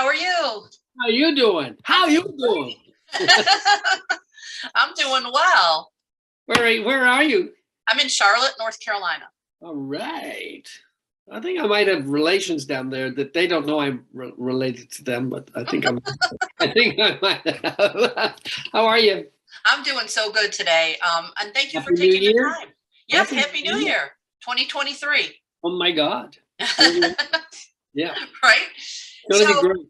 How are you? How you doing? How you doing? I'm doing well. Where are you? I'm in Charlotte, North Carolina. All right. I think I might have relations down there that they don't know I'm related to them, but I think I might have. How are you? I'm doing so good today. And thank you Happy for taking New the Year. time. Yep, Happy New New Year. Year, 2023. Oh my God. Yeah. Right? It's gonna be great.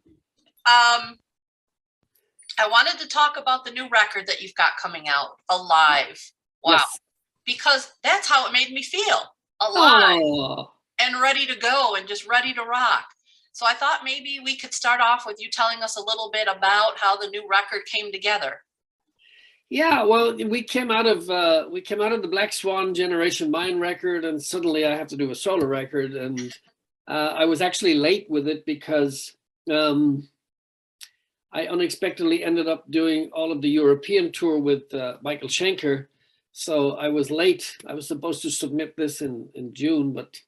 I wanted to talk about the new record that you've got coming out, Alive. Wow. Yes. Because that's how it made me feel. Alive. Oh. And ready to go and just ready to rock. So I thought maybe we could start off with you telling us a little bit about how the new record came together. Yeah, well, we came out of the Black Swan Generation Mine record, and suddenly I have to do a solo record, and I was actually late with it because I unexpectedly ended up doing all of the European tour with Michael Schenker, so I was late. I was supposed to submit this in June, but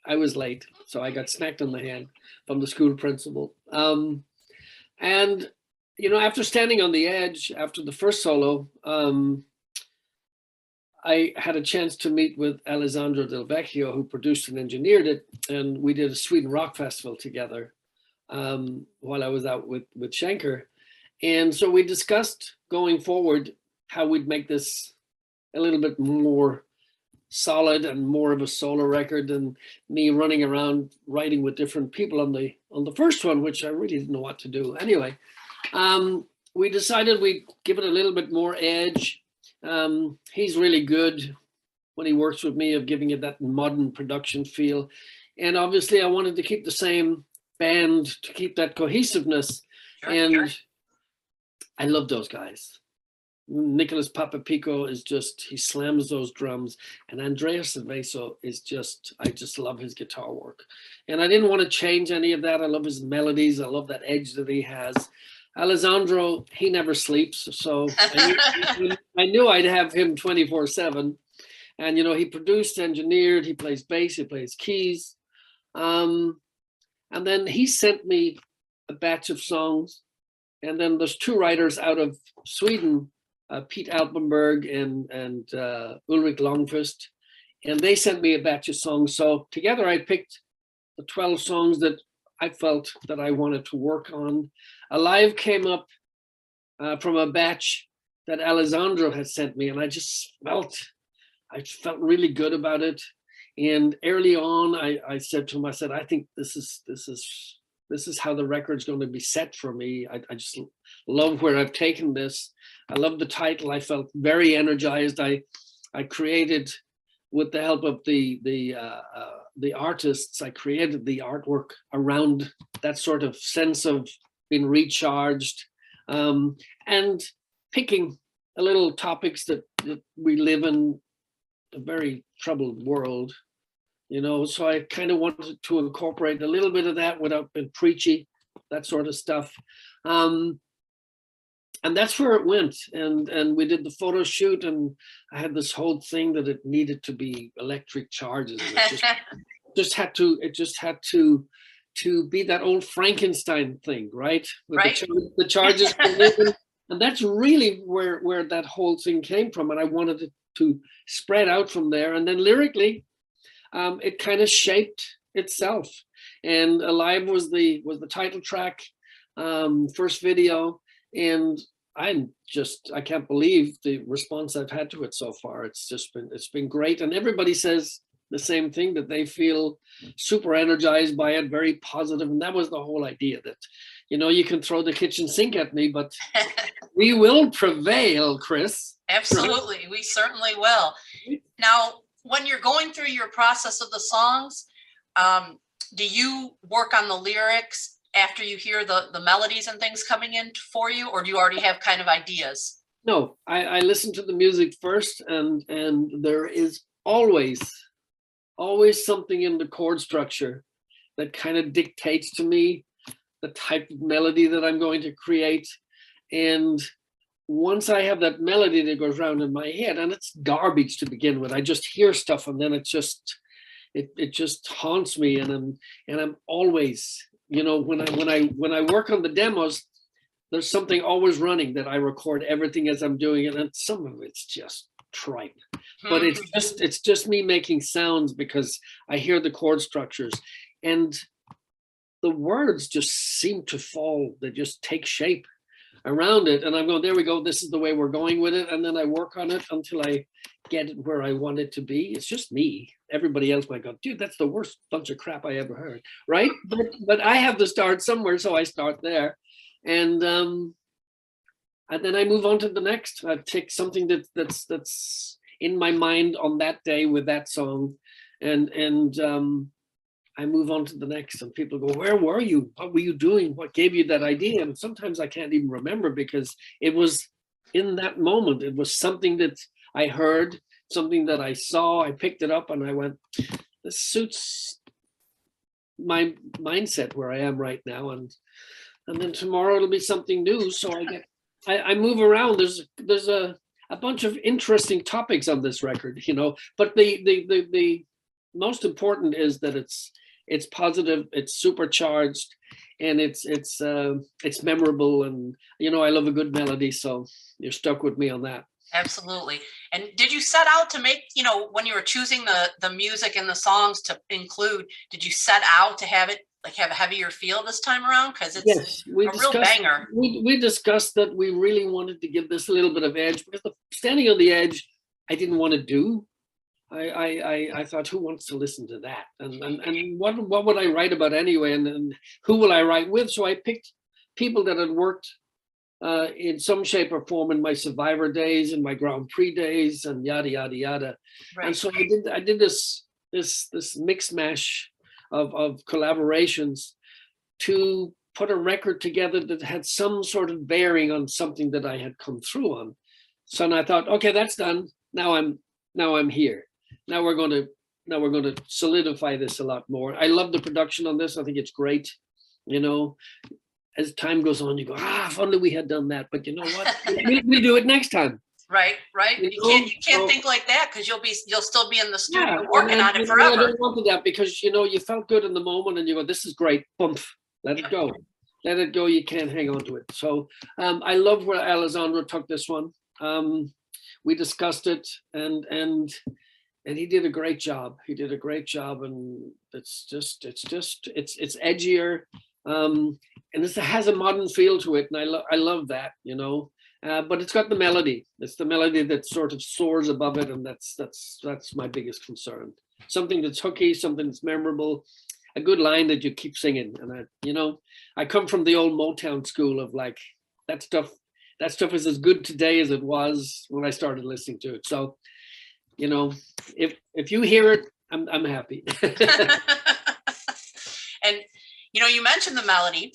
I was late, so I got smacked on the hand from the school principal. And you know, after standing on the edge after the first solo, I had a chance to meet with Alessandro Del Vecchio, who produced and engineered it, and we did a Sweden Rock Festival together while I was out with Schenker. And so we discussed going forward how we'd make this a little bit more solid and more of a solo record than me running around writing with different people on the first one, which I really didn't know what to do. Anyway, we decided we'd give it a little bit more edge. He's really good when he works with me of giving it that modern production feel. And obviously I wanted to keep the same band to keep that cohesiveness. Sure, and sure. I love those guys. Nicholas Papapico is just, he slams those drums, and Andrea Cerveso is just, I just love his guitar work. And I didn't want to change any of that. I love his melodies. I love that edge that he has. Alessandro, he never sleeps. So I knew I'd have him 24/7. And, you know, he produced, engineered, he plays bass, he plays keys. And then he sent me a batch of songs. And then there's two writers out of Sweden, Pete Alpenberg and Ulrich Longfist, and they sent me a batch of songs. So together I picked the 12 songs that I felt that I wanted to work on. Alive came up from a batch that Alessandro had sent me, and I felt really good about it. And early on, I said to him, I said, I think this is how the record's going to be set for me. I just love where I've taken this. I love the title. I felt very energized. I created, with the help of the artists, I created the artwork around that sort of sense of being recharged, and picking a little topics that we live in a very troubled world. You know, so I kind of wanted to incorporate a little bit of that without being preachy, that sort of stuff. And that's where it went. And we did the photo shoot, and I had this whole thing that it needed to be electric charges. And it just had to be that old Frankenstein thing, right? With right. The charges. And that's really where that whole thing came from. And I wanted it to spread out from there. And then lyrically, it kind of shaped itself. And Alive was the title track, first video, and I can't believe the response I've had to it so far. It's been great, and everybody says the same thing, that they feel super energized by it, very positive. And that was the whole idea, that, you know, you can throw the kitchen sink at me, but we will prevail, Chris. Absolutely, we certainly will. Now, when you're going through your process of the songs, do you work on the lyrics after you hear the melodies and things coming in for you, or do you already have kind of ideas? No, I listen to the music first, and there is always something in the chord structure that kind of dictates to me the type of melody that I'm going to create. And once I have that melody that goes around in my head, and it's garbage to begin with, I just hear stuff, and then it just haunts me, and I'm always you know, when I work on the demos, there's something always running that I record everything as I'm doing it, and some of it's just tripe. But it's just me making sounds because I hear the chord structures, and the words just seem to fall. They just take shape around it, and I'm going, there we go, this is the way we're going with it, and then I work on it until I get it where I want it to be. It's just me. Everybody else might go, dude, that's the worst bunch of crap I ever heard, right? But I have to start somewhere, so I start there, and then I move on to the next. I take something that's in my mind on that day with that song, and I move on to the next, and people go, where were you? What were you doing? What gave you that idea? And sometimes I can't even remember because it was in that moment. It was something that I heard, something that I saw. I picked it up and I went, this suits my mindset where I am right now. And then tomorrow it'll be something new. So I move around. There's a bunch of interesting topics on this record, you know, but the most important is that it's positive, it's supercharged, and it's memorable, and you know I love a good melody, so you're stuck with me on that. Absolutely. And did you set out to make, you know, when you were choosing the music and the songs to include, did you set out to have it like have a heavier feel this time around? Because it's a real banger. We discussed that we really wanted to give this a little bit of edge, because the standing on the edge I didn't want to do. I thought, who wants to listen to that? And what would I write about anyway? And who will I write with? So I picked people that had worked in some shape or form in my Survivor days, in my Grand Prix days, and yada yada yada. Right. And so I did this mix mash of collaborations to put a record together that had some sort of bearing on something that I had come through on. So and I thought, okay, that's done. Now I'm here. Now we're going to solidify this a lot more. I love the production on this. I think it's great. You know, as time goes on, you go, if only we had done that. But you know what? we do it next time. Right. You can't think like that, because you'll still be in the studio working on it forever. I don't want that, because you know you felt good in the moment and you go, this is great. Bump, let it go. Let it go. You can't hang on to it. So I love where Alessandro took this one. We discussed it, and he did a great job. He did a great job, and it's edgier, and it has a modern feel to it, and I love that, you know. But it's got the melody. It's the melody that sort of soars above it, and that's my biggest concern. Something that's hooky, something that's memorable, a good line that you keep singing. And I come from the old Motown school of like that stuff. That stuff is as good today as it was when I started listening to it. So, you know, if you hear it, I'm happy. And, you know, you mentioned the melody,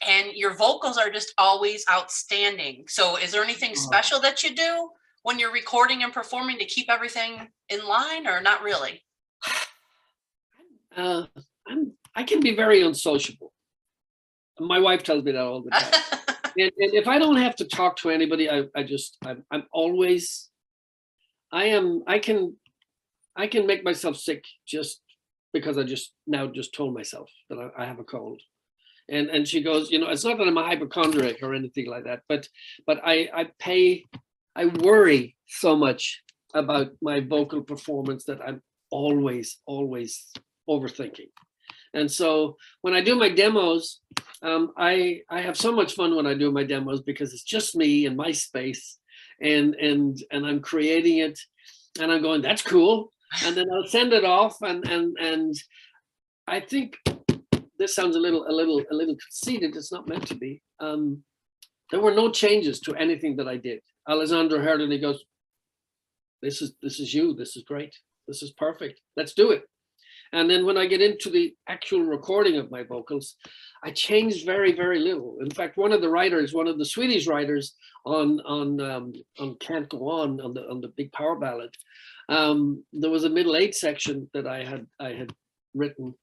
and your vocals are just always outstanding. So is there anything special that you do when you're recording and performing to keep everything in line, or not really? I can be very unsociable. My wife tells me that all the time. And if I don't have to talk to anybody, I can make myself sick just because I just told myself that I have a cold. And she goes, you know, it's not that I'm a hypochondriac or anything like that, but I worry so much about my vocal performance that I'm always overthinking. And so when I do my demos, I have so much fun when I do my demos, because it's just me in my space, and I'm creating it, and I'm going, that's cool. And then I'll send it off, and I think this sounds a little conceited. It's not meant to be. There were no changes to anything that I did. Alessandro heard it and he goes, this is you. This is great. This is perfect. Let's do it. And then when I get into the actual recording of my vocals, I changed very, very little. In fact, one of the Swedish writers on Can't Go On the big power ballad, there was a middle 8 section that I had written,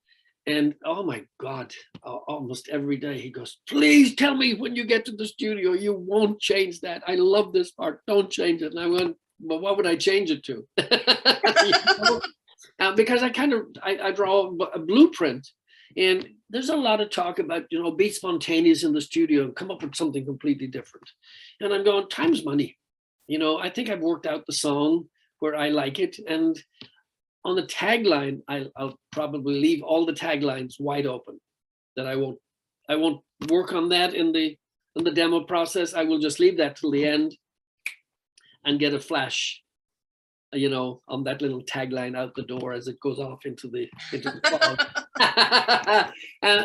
and oh my God, almost every day he goes, please tell me when you get to the studio, you won't change that. I love this part. Don't change it. And I went, well, what would I change it to? You know? Because I draw a blueprint And there's a lot of talk about, you know, be spontaneous in the studio and come up with something completely different. And I'm going, time's money. You know, I think I've worked out the song where I like it. And on the tagline, I'll probably leave all the taglines wide open. That I won't work on that in the demo process. I will just leave that till the end and get a flash, you know, on that little tagline out the door as it goes off into the fog.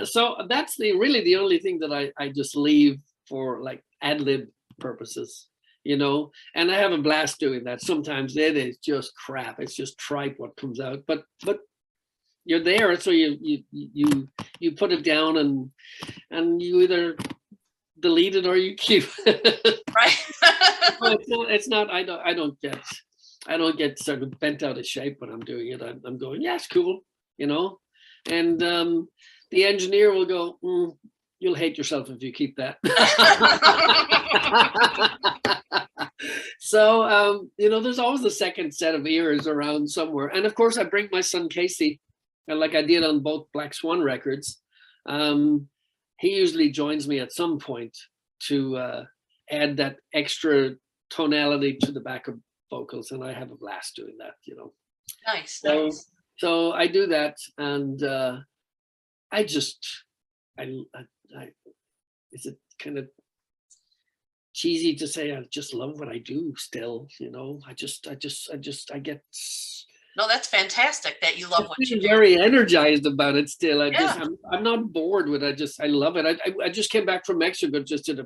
So that's really the only thing that I just leave for like ad lib purposes, you know, and I have a blast doing that. Sometimes it is just crap. It's just tripe what comes out, but you're there, so you put it down and you either delete it or you keep it. Right. It's not. I don't get sort of bent out of shape when I'm doing it. I'm going, yeah, it's cool, you know, and the engineer will go, you'll hate yourself if you keep that. So you know, there's always a second set of ears around somewhere, and of course I bring my son Casey, like I did on both Black Swan records. He usually joins me at some point to add that extra tonality to the backup vocals, and I have a blast doing that, you know. Nice. So I do that, and I is it kind of cheesy to say I just love what I do still, you know. I get No, that's fantastic that you love what you do. Very energized about it still. I'm not bored with it. I love it. I just came back from Mexico, just did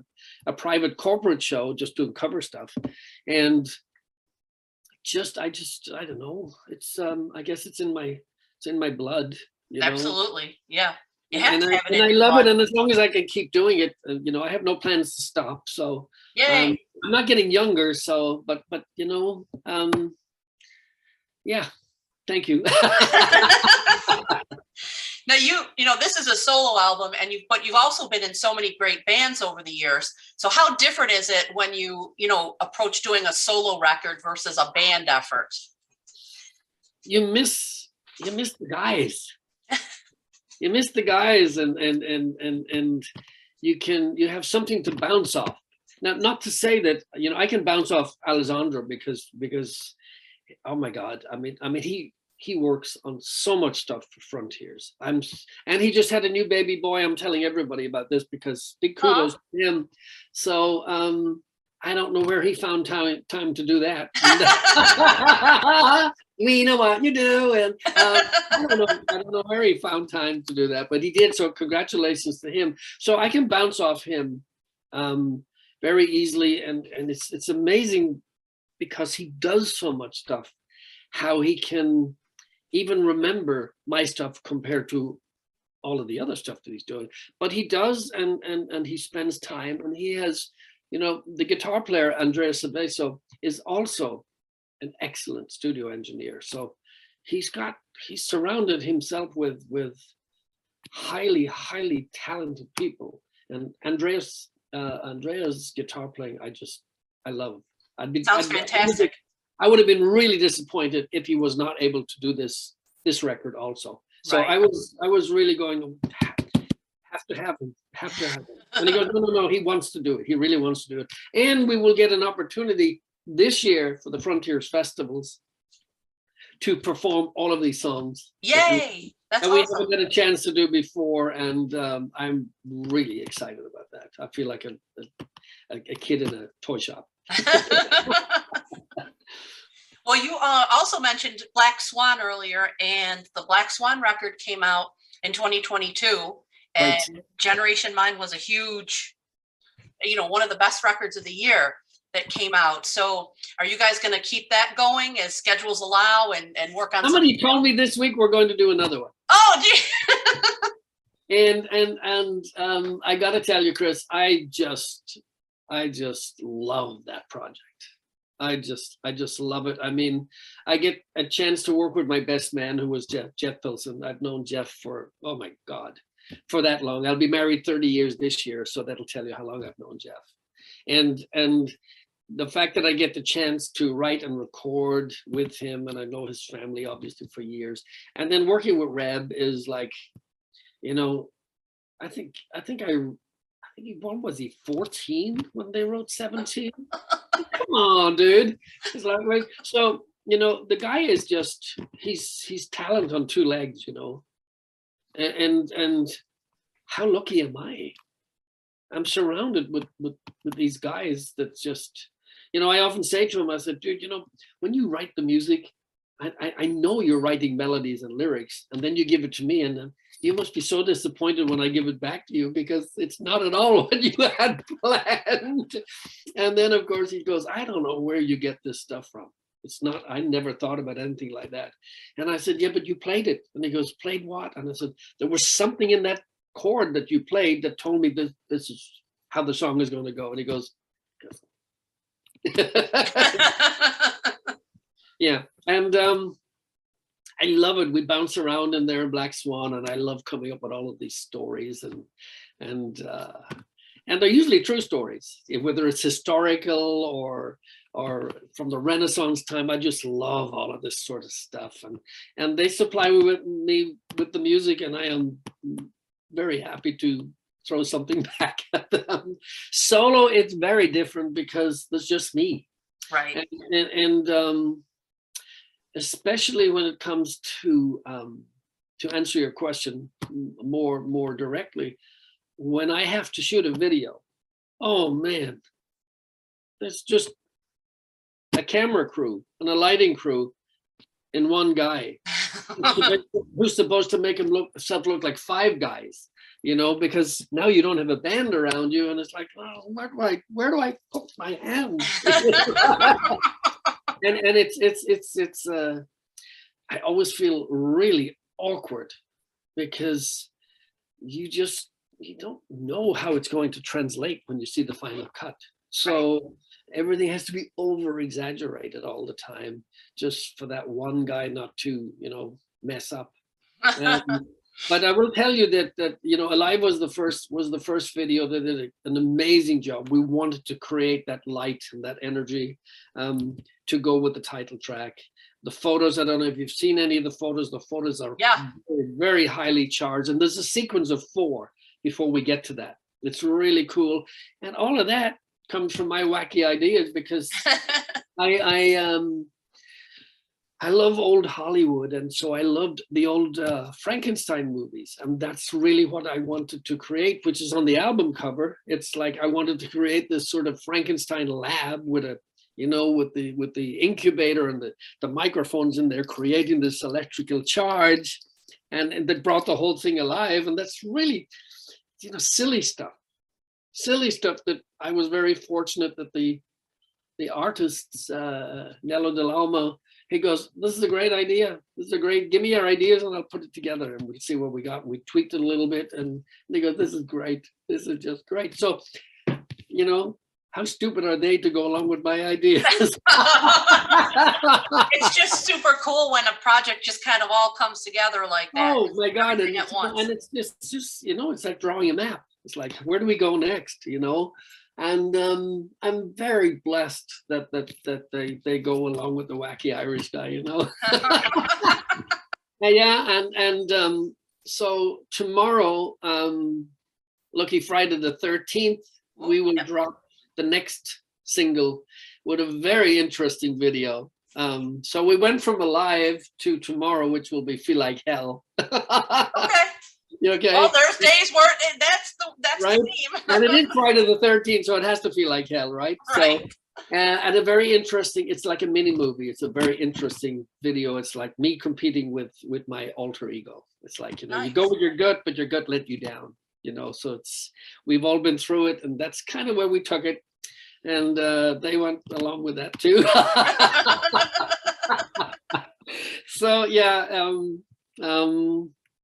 a private corporate show, just doing cover stuff. And I don't know. It's I guess it's in my blood. You know? Absolutely. Yeah. You have to have it. And I love it. And as long as I can keep doing it, you know, I have no plans to stop. So Yay. I'm not getting younger. So, but you know, yeah, thank you. Now you know this is a solo album, but you've also been in so many great bands over the years. So how different is it when you know approach doing a solo record versus a band effort? You miss the guys. You miss the guys, and you have something to bounce off. Now, not to say that, you know, I can bounce off Alessandro because oh my God, I mean he works on so much stuff for Frontiers. And he just had a new baby boy. I'm telling everybody about this because big kudos to him. So I don't know where he found time to do that. We know what you do, and I don't know where he found time to do that, but he did. So congratulations to him. So I can bounce off him very easily, and it's amazing because he does so much stuff. How he can even remember my stuff compared to all of the other stuff that he's doing, but he does, and he spends time, and he has, you know, the guitar player Andrea Cerveso is also an excellent studio engineer. So he's surrounded himself with highly talented people, and Andrea's guitar playing I love. Sounds fantastic. I would have been really disappointed if he was not able to do this record also. So right. I was really going, have to have him. And he goes, no, he wants to do it. He really wants to do it. And we will get an opportunity this year for the Frontiers festivals to perform all of these songs. Yay! That's awesome. We haven't had a chance to do before, and I'm really excited about that. I feel like a kid in a toy shop. Well, you also mentioned Black Swan earlier, and the Black Swan record came out in 2022, and right. Generation Mind was a huge, you know, one of the best records of the year that came out. So are you guys going to keep that going as schedules allow and work on somebody told me this week we're going to do another one. Oh, gee. and I got to tell you, Chris, I just love that project. I just love it. I mean, I get a chance to work with my best man, who was Jeff Pilson. I've known Jeff for, oh my God, for that long. I'll be married 30 years this year, so that'll tell you how long I've known Jeff. And the fact that I get the chance to write and record with him, and I know his family obviously for years, and then working with Reb is like, you know, I think what was he, 14 when they wrote 17? Come on, dude. It's like, right. So, you know, the guy is just, he's talent on two legs, you know. And how lucky am I? I'm surrounded with these guys that just, you know, I often say to him, I said, dude, you know, when you write the music, I know you're writing melodies and lyrics, and then you give it to me, and you must be so disappointed when I give it back to you, because it's not at all what you had planned. And then, of course, he goes, I don't know where you get this stuff from. It's not, I never thought about anything like that. And I said, yeah, but you played it. And he goes, played what? And I said, there was something in that chord that you played that told me this is how the song is going to go. And he goes, yeah. And I love it. We bounce around in there in Black Swan, and I love coming up with all of these stories, and they're usually true stories, whether it's historical or from the Renaissance time. I just love all of this sort of stuff, and they supply me with the music, and I am very happy to throw something back at them. Solo, it's very different because there's just me, right? And especially when it comes to answer your question more directly, when I have to shoot a video, oh man, there's just a camera crew and a lighting crew in one guy who's supposed to make himself look like five guys, you know, because now you don't have a band around you, and it's like, oh, where do I put my hand? And it's I always feel really awkward because you don't know how it's going to translate when you see the final cut. So everything has to be over exaggerated all the time, just for that one guy not to, you know, mess up. But I will tell you that you know, Alive was the first video that did an amazing job. We wanted to create that light and that energy to go with the title track. The photos, I don't know if you've seen any of the photos. The photos are very, very highly charged, and there's a sequence of 4 before we get to that. It's really cool, and all of that comes from my wacky ideas, because I love old Hollywood, and so I loved the old Frankenstein movies, and that's really what I wanted to create, which is on the album cover. It's like I wanted to create this sort of Frankenstein lab with a, you know, with the incubator and the microphones in there, creating this electrical charge, and that brought the whole thing alive. And that's really, you know, silly stuff that I was very fortunate that the artists, Nello Dell'Alma, he goes, this is a great idea. This is a great, give me your ideas and I'll put it together, and we'll see what we got. We tweaked it a little bit, and they go, this is great. This is just great. So, you know, how stupid are they to go along with my ideas? It's just super cool when a project just kind of all comes together like that. Oh my God. And it's just, you know, it's like drawing a map. It's like, where do we go next, you know? And I'm very blessed that they go along with the wacky Irish guy, you know. Yeah, and so tomorrow, lucky Friday the 13th, we will drop the next single with a very interesting video. So we went from Alive to tomorrow, which will be Feel Like Hell. okay. Okay. Well, there's days where that's right? the theme. And it is Friday the 13th, so it has to feel like hell, right? Right. So, and a very interesting, it's like a mini movie. It's a very interesting video. It's like me competing with my alter ego. It's like, you know, you go with your gut, but your gut let you down, you know. So we've all been through it, and that's kind of where we took it. And they went along with that too. So yeah,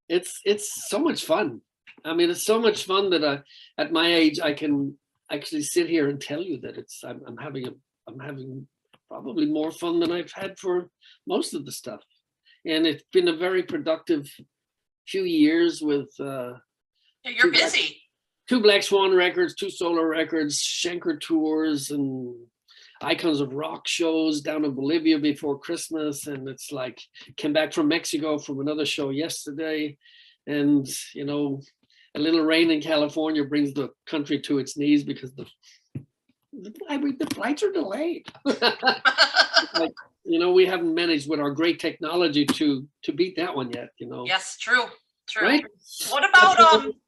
it's so much fun. I mean, it's so much fun that at my age I can actually sit here and tell you that I'm having probably more fun than I've had for most of the stuff, and it's been a very productive few years with. You're busy. 2 Black Swan records, 2 solo records, Schenker tours, and Icons of Rock shows down in Bolivia before Christmas. And it's like, came back from Mexico from another show yesterday. And, you know, a little rain in California brings the country to its knees because the flights are delayed. Like, you know, we haven't managed with our great technology to beat that one yet, you know. Yes, true. Right? What about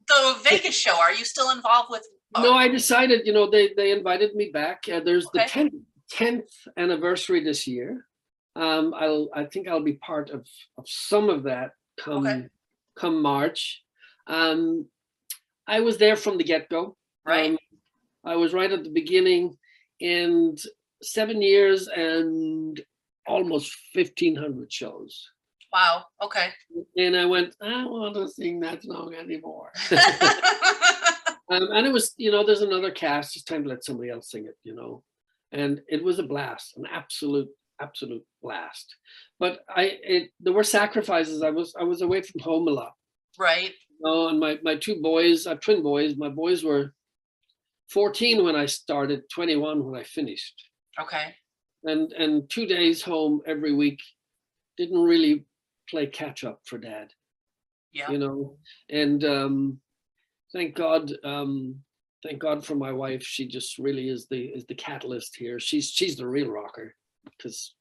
the Vegas show? Are you still involved with? No, I decided, you know, they invited me back. There's the Okay. 10th anniversary this year. I think I'll be part of some of that come March. I was there from the get-go. Right. I was right at the beginning, and 7 years and almost 1,500 shows. Wow. Okay. And I went, I don't want to sing that song anymore. And it was, you know, there's another cast. It's time to let somebody else sing it, you know. And it was a blast, an absolute blast. But there were sacrifices. I was away from home a lot. Right. Oh, and my two boys, I have twin boys. My boys were 14 when I started, 21 when I finished. Okay. And 2 days home every week didn't really play catch up for Dad. Yeah. You know, and thank God for my wife. She just really is the catalyst here. She's the real rocker because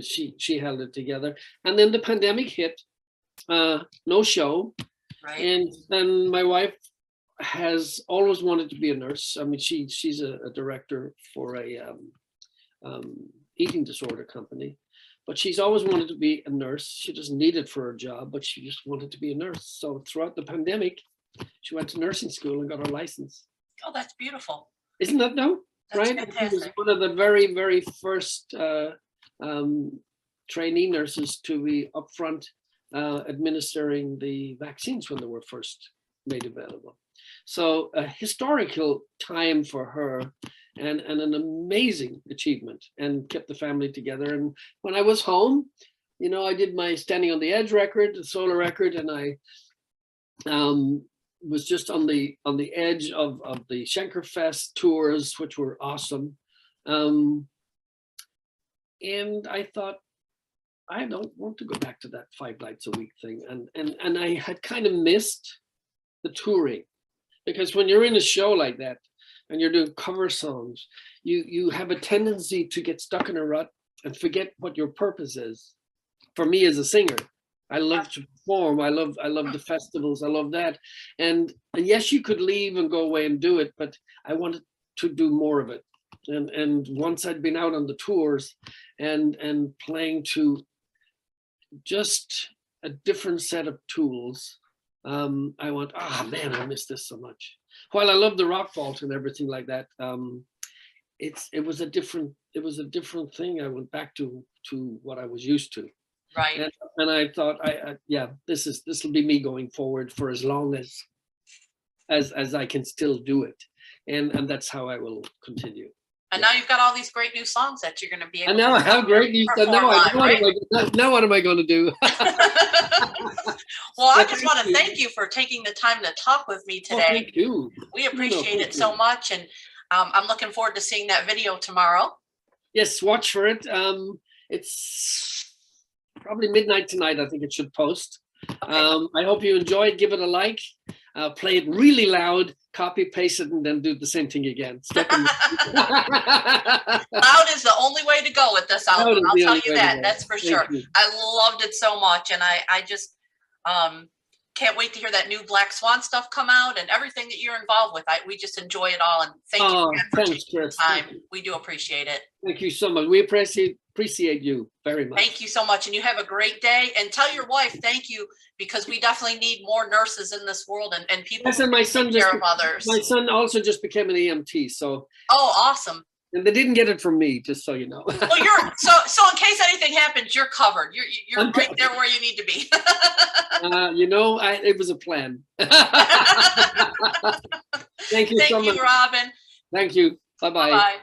she held it together. And then the pandemic hit, no show. Right. And then my wife has always wanted to be a nurse. I mean, she's a director for a eating disorder company, but she's always wanted to be a nurse. She doesn't need it for her job, but she just wanted to be a nurse. So throughout the pandemic, she went to nursing school and got her license. Oh, that's beautiful. Isn't that no? That's right? fantastic. She was one of the very, very first trainee nurses to be upfront administering the vaccines when they were first made available. So a historical time for her and an amazing achievement, and kept the family together. And when I was home, you know, I did my Standing on the Edge record, the solo record, and I was just on the edge of the Schenkerfest tours, which were awesome. And I thought, I don't want to go back to that 5 nights a week thing. And I had kind of missed the touring, because when you're in a show like that and you're doing cover songs, you have a tendency to get stuck in a rut and forget what your purpose is. For me as a singer, I love to perform. I love the festivals. I love that. And yes, you could leave and go away and do it, but I wanted to do more of it. And once I'd been out on the tours and playing to just a different set of tools, I went, man, I miss this so much. While I love the rock vault and everything like that, it was a different thing. I went back to what I was used to. Right. And I thought, this will be me going forward for as long as I can still do it, and that's how I will continue. And now you've got all these great new songs that you're going to be able. And now how great you said. Now what am I going to do? Well, I just want to thank you for taking the time to talk with me today. Thank you. We appreciate it so much, and I'm looking forward to seeing that video tomorrow. Yes, watch for it. It's probably midnight tonight. I think it should post. Okay. I hope you enjoy it. Give it a like. Play it really loud. Copy, paste it, and then do the same thing again. Loud is the only way to go with this album. I'll tell you that. That's for sure. I loved it so much, and I just can't wait to hear that new Black Swan stuff come out and everything that you're involved with. We just enjoy it all, and thank you again for taking the time. We do appreciate it. Thank you so much. We appreciate you very much. Thank you so much, and you have a great day. And tell your wife thank you, because we definitely need more nurses in this world and people. Yes, and my son others. My son also just became an EMT. So. Oh, awesome. And they didn't get it from me, just so you know. Well, you're so in case anything happens, you're covered. You're right there where you need to be. You know, it was a plan. Thank you so much. Thank you, Robin. Thank you. Bye-bye. Bye-bye.